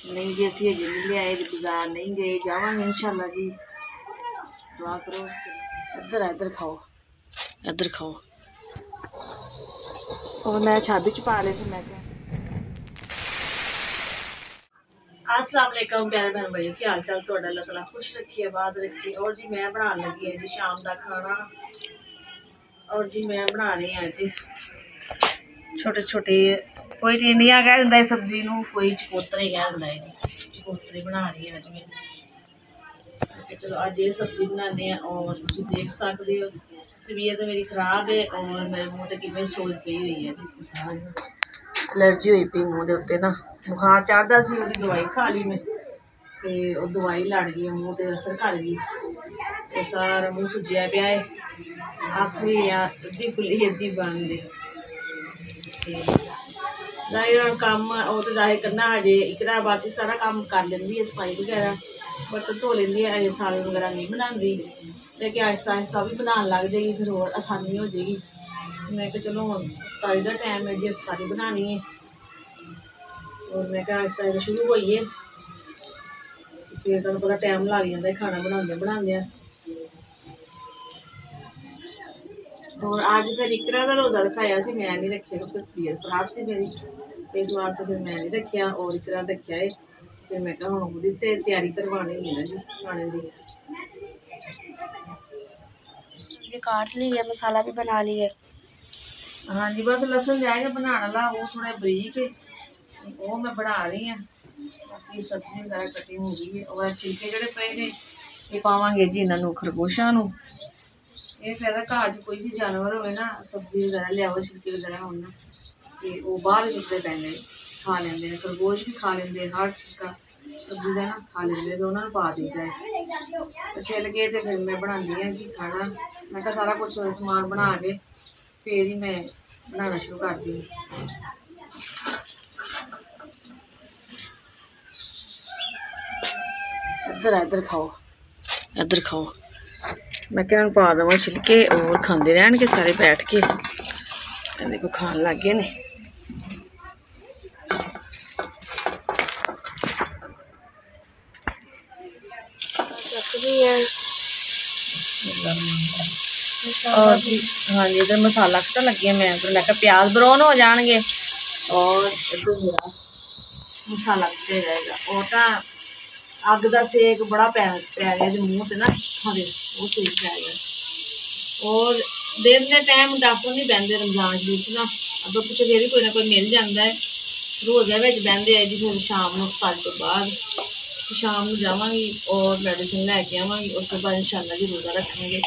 नहीं जी असी अजे नहीं लियाए बाजार नहीं गए, जावांगे इंशाल्लाह जी, दुआ करो। इधर इधर खाओ, इधर खाओ। और मैं छाबी च पा ले सी, मैं क्या अस्सलाम वालेकुम प्यारे बहन भाइयों, क्या हाल चाल तुहाडा? अल्लाह ताला खुश रखिए, आबाद रखिए। और जी मैं बनाने लगी है जी शाम का खाना। और जी मैं बना रही हूँ जी छोटे छोटे, कोई टिंडियां कह दिंदा है सब्जी नूं, कोई चकोतरे कह दिंदा है जी। चकोतरे बना रही है अज मैं। चलो अज ये सब्जी बनाने और तुम देख सकते हो तबीयत मेरी खराब है और मेरे मुँह से किमें सोज पई हुई है। एलर्जी हुई पई मूँह के उत्ते ना, बुखार चढ़दा सी, ओहदी दवाई खा ली मैं ते ओह दवाई लड़ गई मूँह ते असर कर गई ते सारा मूँह सुज्जिया पिया है, अख भी अद्धी खुली अद्धी बंद है। जाहिर कम वो तो जाहिर करना अजे इकरा, बाकी सारा काम कर लेंदी है, सफाई वगैरह बर्तन धो लेंदी है, अजे सालन वगैरह नहीं बनाती, लेकिन आहिस्ता आहिस्ता भी बनाने लग जाएगी, फिर और आसानी हो जाएगी। मैं कहा चलो हम अफ्तारी का टाइम है जी, अफ्तारी बनानी है और मैं कहा आहिस्ता आहिस्ता शुरू होइए, फिर तुहानू पता टाइम लग जाता है खाना बनाते बनाते। और अज फिर इकरा का रोज़ा रखाया सी, मैं नहीं रखिया क्योंकि तबीयत खराब सी मेरी, इस वास्ते फिर मैं नहीं रखिया और इकरा रखिया है। फिर मैं कहा हम ओहदी ते तैयारी करवानी है ना जी खाने की। काट ली है, मसाला भी बना लिया। हाँ जी बस लसन जाएगा बनाने वाला, वो थोड़ा बरीक है, वो मैं बना रही हूँ। बाकी सब्जी वगैरह कटी हो गई है और छिलके जोड़े पे ने ये पावांगे जी इन्होंने खरगोशा नूं। ये फायदा घर च कोई भी जानवर हो ना, सब्जी वगैरह लियाओ छिलके वगैरह हो ना तो वो बाहर सुटते पैंदे, खा लेंगे, खरगोश भी खा लेंगे, हर छिलका सब्जी का ना खा लेंगे, तो उन्होंने पा दीदा है। तो छिल के तो फिर मैं बनानी है जी खाना। मैं कहा सारा कुछ समान बना के फिर ही मैं बनाना शुरू कर दी। इधर इधर खाओ, इधर खाओ। मैं क्या पा देव छिलके और खाते रहन के सारे बैठ के। देखो खान लग गए ने। और जी हाँ जी इधर मसाला कट्टन लगी है मैं, इधर मैं प्याज ब्राउन हो जाएंगे और इधर मेरा मसाला कट्टे जाएगा। और तो अग का सेक बड़ा पै गया जो मूँह से ना अखा दे, वो सेक पै गया। और दिन के टाइम डॉक्टर नहीं बहते रमजान शरीफ ना, अगर पिछले फिर भी कोई ना कोई मिल जाता है, रोज़ा बहते है जी। फिर शाम को अफ्तारी तो बाद शाम को जावगी और मेडिसिन लैके आवागी, उसके बाद इंशाल्लाह जी रोज़ा रखेंगे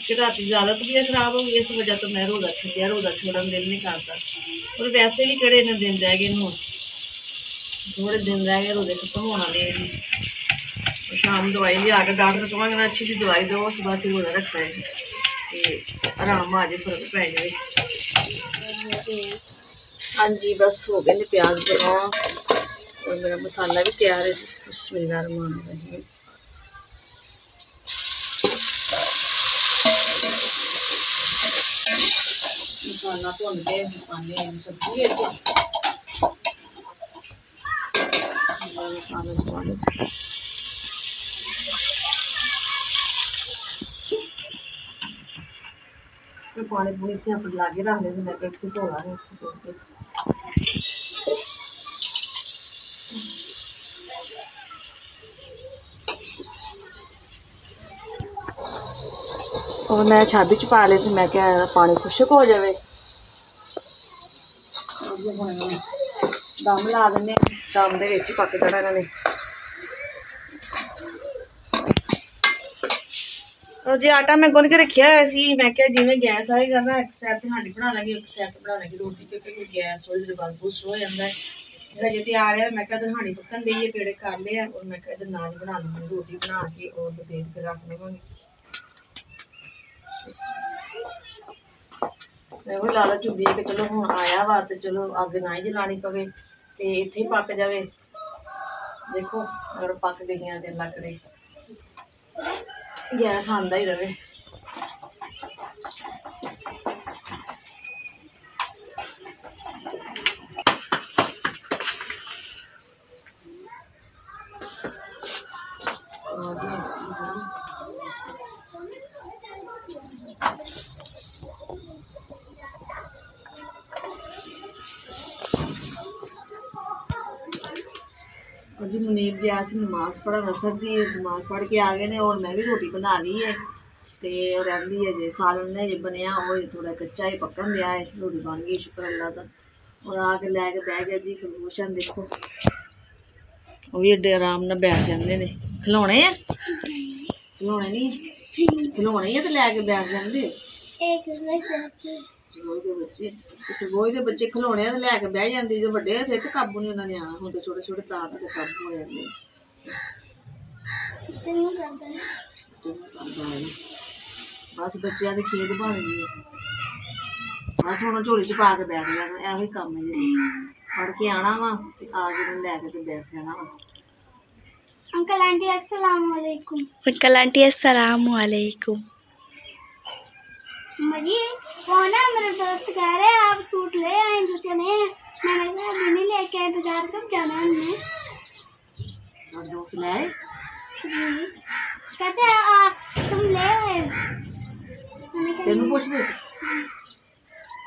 कि रात ज़्यादा तबीयत खराब हो गई, इस वजह तो मैं रोज़ा छड्डिया, रोज़ा छोड़न दिल नहीं करता। और वैसे भी किहड़े इन्ने दिन रह गए हूँ, थोड़े दिन रह गए रोज़े खत्म होने वाले जी। शाम दवाई लिया के डॉक्टर कहेंगे ना अच्छी सी दवाई दो, उस बस रोज़ा रखना है तो आराम आ जाए, फर्क पै जाए। हाँ जी बस हो गए ने प्याज ब्राउन और मेरा मसाला भी तैयार है। बिस्मिल्लाहिर्रहमानिर्रहीम। मसाला भुन के पाने सब्जी पानी पूरी इतने अपने लागे रख लेंगे, मैं एक धो ला और मैं छाबी च पा ले सी, मैं क्या पानी खुशक हो जाए, दम ला दें, दम दे विच ही पक जाना इन्होंने। और जी आटा मैं गुन के रखिया हुआ सी, मैं क्या जिवें गैस आएगा ना एक साइड ते हांडी बना लगी, एक साइड बना लगी रोटी, क्योंकि गैस थोड़ी देर बाद बुस हो जाता है। मेरा जे तैयार है मैं क्या इधर हांडी पकन दी, पेड़े कर ले और मैं क्या इधर नान बना लूँगी, रोटी बना के और तेज के रख लवांगी। मैं वो लालच होंदी है कि चलो हुण आया वा तो चलो अग ना ही जलानी पवे ते इत्थे ही पक जाए। देखो अगर पक गई तो अल्लाह करे गैस आंदा ही रहे। और जी मुनीब गया सी नमाज पढ़न असर दी, नमाज पढ़ के आ गए ने और मैं भी रोटी बना ली है ते रही है जे सालन ने जे बनया वो थोड़ा कच्चा ही पकन दिया है, रोटी बन गई शुक्र अल्लाह का। और आके लैके बह गया जी खरगोशन, देखो वो भी एडे आराम नाल बैठ जाते ने। खिलौने है खिलौने नहीं खिलौने ही तो लैके बैठ जाते बच्चे, खरगोश के बच्चे खिलौने तो लैके बह जाते, जो बड़े फिर तो काबू नहीं उन्होंने आना, हूँ तो छोटे छोटे तार तो काबू हो जाते। बस बच्चों की खेड बन गई है, बस हम झोली च पा के बैठ जाना, यही कम है जी। पढ़ के आना वा आ के लैके बैठ जाना वा। अंकल आंटी अस्सलाम वालेकुम। अंकल आंटी अस्सलाम वालेकुम। मरी वो ना मेरे दोस्त कह रहे आप सूट ले आए जूते ने, मैंने कहा अभी नहीं लेके आए, बाजार कब जाना है हमने। और दोस्त ले आए कहते आप तुम ले आए, तेन पूछ दे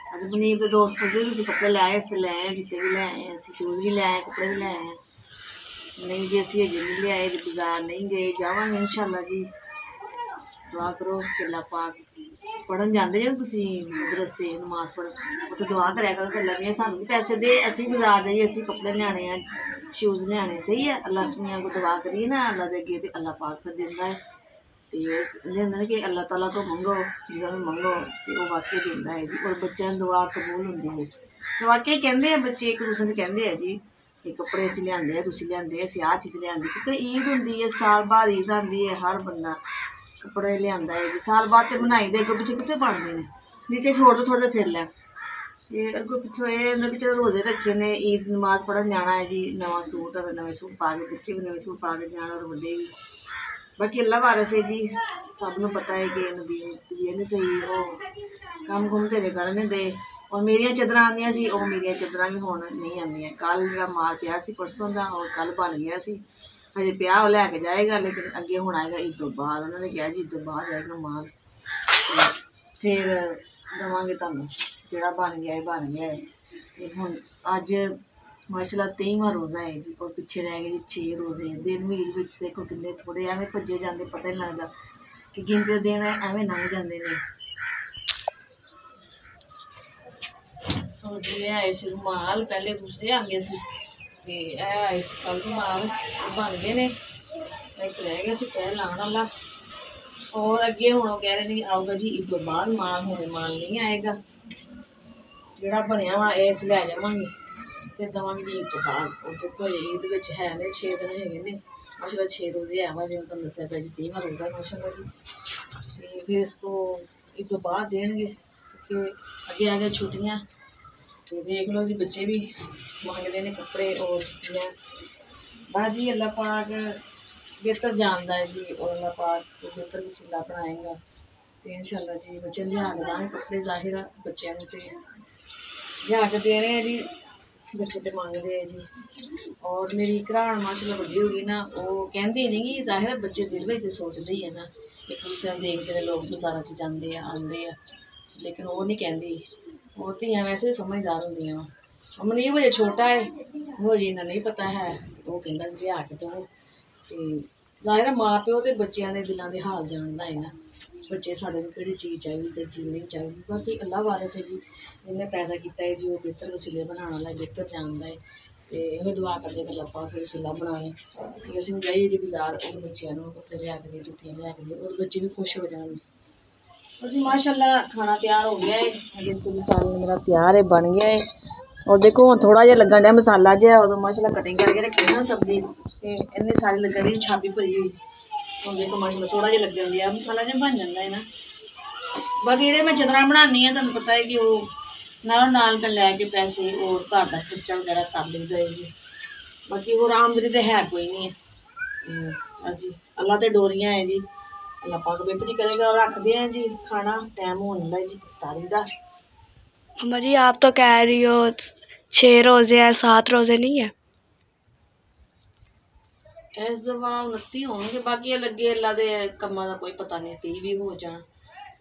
अरे मुनीब के दोस्त पूछते कपड़े ले आए, इससे ले आए, जूते भी ले आए, असं शूज भी ले आए, कपड़े भी ले आए। नहीं जी असं अजे नहीं ले आए, बाजार नहीं गए, जावांगे इंशाल्लाह जी। दुआ करो कि अल्लाह पाक पढ़न जाते जो तुम मदरसे नमाज पढ़ उत्थे दुआ कराया करो कि अल्लाह मियां सानू भी पैसे दे, असी बाजार जाइए असी कपड़े लियाने हैं, शूज लियाने। सही है, अल्लाह मियां को दुआ करिए ना अल्लाह दे अगे, अल्लाह पाक फिर दिंदा है। तो कहते हैं कि अल्लाह ताला तो मंगो जिदा भी मंगो तो वह वाकई दिंदा है जी। और बच्चों की दुआ कबूल होंदी है तो वाकई कहते हैं बच्चे एक दूसरे को कहते हैं जी कि कपड़े असीं लियाते तुसीं लियाते, असीं आह चीज़ लियाती, क्योंकि ईद होंदी है, साल बाद ईद आती है, हर बंदा कपड़े लियादा है जी। साल बाद तो बनाई दे, अगों पिछे कितने बनते हैं, नीचे छोड़ दो थोड़े फिर लैन। ये अगों पिछों ये उन्हें पिछले रोजे रखे ने, ईद नमाज पढ़न जाना है जी, नवा सूट और नवे सूट पा के, बच्चे भी नवे सूट पा के जाना और बड़े भी। बाकी अल्लाह वारस है जी, सबनों पता है कि नबी नहीं सही वो कम कुम तेरे करन दे। और मेरिया चादर आंदियां सी, और मेरिया चादर भी हुण नहीं आंदियां। कल मेरा माल पिया सी परसों का, और कल बन गया सी, हजे पिया वो लैके जाएगा, लेकिन अगे हुण आएगा ईद तो बाद। उन्होंने कहा जी ईद तो बाद आएगा माल, फिर देवांगे तुहानूं, जिहड़ा बन गया है। हुण अज माशाअल्लाह 23वां रोज़ा है जी, और पिछे रह गए जी 6 रोज़े। दिन मील में देखो किन्ने थोड़े एवें भज्जे जाते, पता नहीं लगता कि गिनते दिन एवें लंघ जाते हैं। जी आए से रुमाल, पहले दूसरे आंगे से आए से कल रुमाल बन गए ने, एक रह गया से पैर लाने वाला। और अगे हुण कह रहे नहीं आऊगा जी ईद तो बाद माल, हुणे माल नहीं आएगा, जिहड़ा बनया वा इस लै जावांगे फिर देवांगे जी ईद तो बाद। और देखो ईद विच है ने 6 दिन है ने, माशाअल्लाह 6 रोज़े है वा, जिवें तुहानूं दस्सिया पिया जी 23वां रोज़ा माशाअल्लाह जी। तो फिर इसको ईद तो बाद देंगे, क्योंकि अगे आ गए छुट्टियां। तो देख लो जी बच्चे भी मांगते हैं कपड़े और छुट्टियां। बस जी अल्लाह पाक बेहतर जानता है जी, और अल्लाह पाक तो बेहतर वसीला बनाएगा। तो इंशाल्लाह जी बच्चे लिया के देंगे कपड़े, जाहिर बच्चों को लिया के देने हैं जी, बच्चे तो मंगते हैं जी। और मेरी घरान माशाअल्लाह बड़ी होगी ना, वो कहते नहीं कि जाहिर बच्चे दिल में तो सोचते ही है ना, एक दूसरे को देखते हैं, लोग बाजारों से जाते हैं आते हैं, लेकिन वो नहीं कहती। और धियाँ वैसे भी समझदार होंदियां वा। मनीब हजे छोटा है, वो हजे इन्ना नहीं पता है, वो कहता लिया के दो। तो जाहिर माँ प्यो तो बच्चों के दिलों के हाल जानता है ना, बच्चे साढ़े केड़ी चीज़ चाहिए केड़ी चीज़ नहीं चाहिए। बाकी अल्लाह वारस है जी, इन्हें पैदा किया है जी, वो बेहतर वसीले बनाने वाला बेहतर जानता है। तो यही दुआ करते कि अल्लाह पाक वसीला बनाए कि असीं जाइए जी बाजार और बच्चों को कपड़े लिया के दे, जुत्तियां लिया के दे, और बच्चे भी खुश हो जाए। और जी माशाल्लाह खाना तैयार हो गया है, बिल्कुल सालन मेरा तैयार है, बन गया है। और देखो थोड़ा जहा लगन डा मसाला जहा, उदों माशाल्लाह कटिंग करके रखी ना सब्जी, तो इन्नी सारी लगन दी छाबी भरी हुई। और देखो माशाल्लाह थोड़ा जहा लग दिया मसाला जहा बन जाता है ना। बाकी जेह्ड़े मैं चादरां बनानी है, तुहानूं पता है कि वो नालों नाल मैं लैके पैसे और घर का खर्चा वगैरह कर ली जाएगी। बाकी होर आमदनी तो है कोई नहीं है जी, अल्लाह तो डोरियां है जी, अल्लाह पाक बेहतरी करेगा। और रखते हैं जी खाना, टाइम होने वाला है जी इफ्तारी का। अम्मा जी आप तो कह रही हो 6 रोज़े हैं, 7 रोज़े नहीं है? इस दफा 29 होंगे, बाकी लगे अल्लाह के कम्मां का कोई पता नहीं, 30 भी हो जान।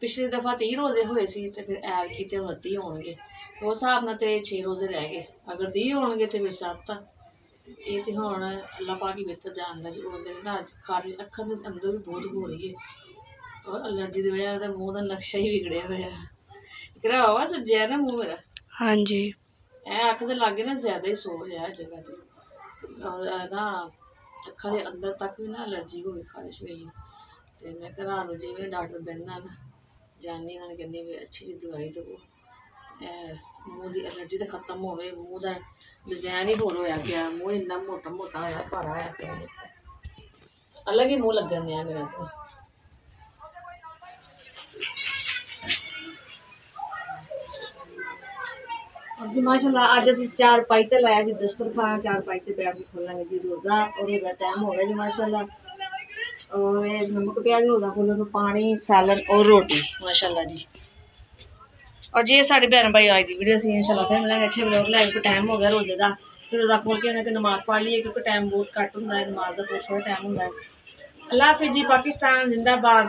पिछली दफा 30 रोज़े हुए सी, तो फिर ऐतकी तो 29 होंगे, उस हिसाब नाल तो 6 रोज़े रह गए। अगर 30 होंगे तो फिर 7। ਇਹ ਤੇ ਹੁਣ ਅੱਲਾ ਪਾਕ ਹੀ ਬਿਹਤਰ ਜਾਣਦਾ ਜੀ। ਉਹਦੇ ਨਾ ਖਾਲੀ ਅੱਖਾਂ ਦੇ ਅੰਦਰ ਵੀ ਬਹੁਤ ਹੋ ਰਹੀ ਹੈ, ਔਰ ਅਲਰਜੀ ਦੀ ਵਜ੍ਹਾ ਨਾਲ ਮੂੰਹ ਦਾ ਨਕਸ਼ਾ ਹੀ ਵਿਗੜਿਆ ਹੋਇਆ। ਕਿਹੜਾ ਹਵਾ ਸੁੱਜਿਆ ਨਾ ਮੂੰਹ ਮੇਰਾ। ਹਾਂਜੀ ਇਹ ਅੱਖ ਦੇ ਲਾਗੇ ਨਾ ਜ਼ਿਆਦਾ ਹੀ ਸੋਜ ਹੈ ਜਗ੍ਹਾ ਤੇ, ਔਰ ਨਾ ਅੱਖਾਂ ਦੇ ਅੰਦਰ ਤੱਕ ਵੀ ਨਾ ਅਲਰਜੀ ਹੋ ਗਈ, ਖਾਰਿਸ਼ ਹੋਈ। ਤੇ ਮੈਂ ਕਿਹਾ ਰਾਤ ਨੂੰ ਜਿਵੇਂ ਡਾਕਟਰ ਬਹਿੰਦਾ ਨਾ ਜਾਨੀ ਉਹਨਾਂ ਨੇ ਕਹਿੰਦੀ ਵੀ ਅੱਛੀ ਜਿਹੀ ਦਵਾਈ ਦੇਵੋ, ਮੂੰਹ ਦੀ ਅਲਰਜੀ ਤਾਂ ਖਤਮ ਹੋਵੇ। ਮੂੰਹ ਦਾ ਡਿਜ਼ਾਈਨ ਹੀ ਹੋਰ ਹੋਇਆ ਪਿਆ, ਮੂੰਹ ਇੰਨਾ ਮੋਟਾ ਮੋਟਾ ਹੋਇਆ, ਭਾਰਾ ਹੋਇਆ ਪਿਆ, ਅਲੱਗ ਹੀ ਮੂੰਹ ਲੱਗਣ ਦਿਆ ਮੇਰਾ ਤਾਂ। जी माशाल्लाह आज ਅਸੀਂ चारपाई ਤੇ ਲਾਇਆ ਜੀ दस्तरखान, चारपाई ਤੇ बैठ के खोलेंगे जी रोज़ा, और रोज़ा टाइम हो गया जी माशाल्लाह। और ये नमक प्याज रोज़ा खोलो तो पानी सैलड और रोटी माशाल्लाह जी। और जी साढ़े भैन भाई आज की वीडियो सी इंशाल्लाह फिर मिलेंगे अच्छे ब्लॉग लाइव को टाइम हो गया रोज़े का, फिर रोज़ा खोल के इन्हें नमाज पढ़ ली क्योंकि टाइम बहुत घट होंगे, नमाज का बहुत थोड़ा टाइम होंगे। अल्लाह हाफिज़ जी, पाकिस्तान जिंदाबाद।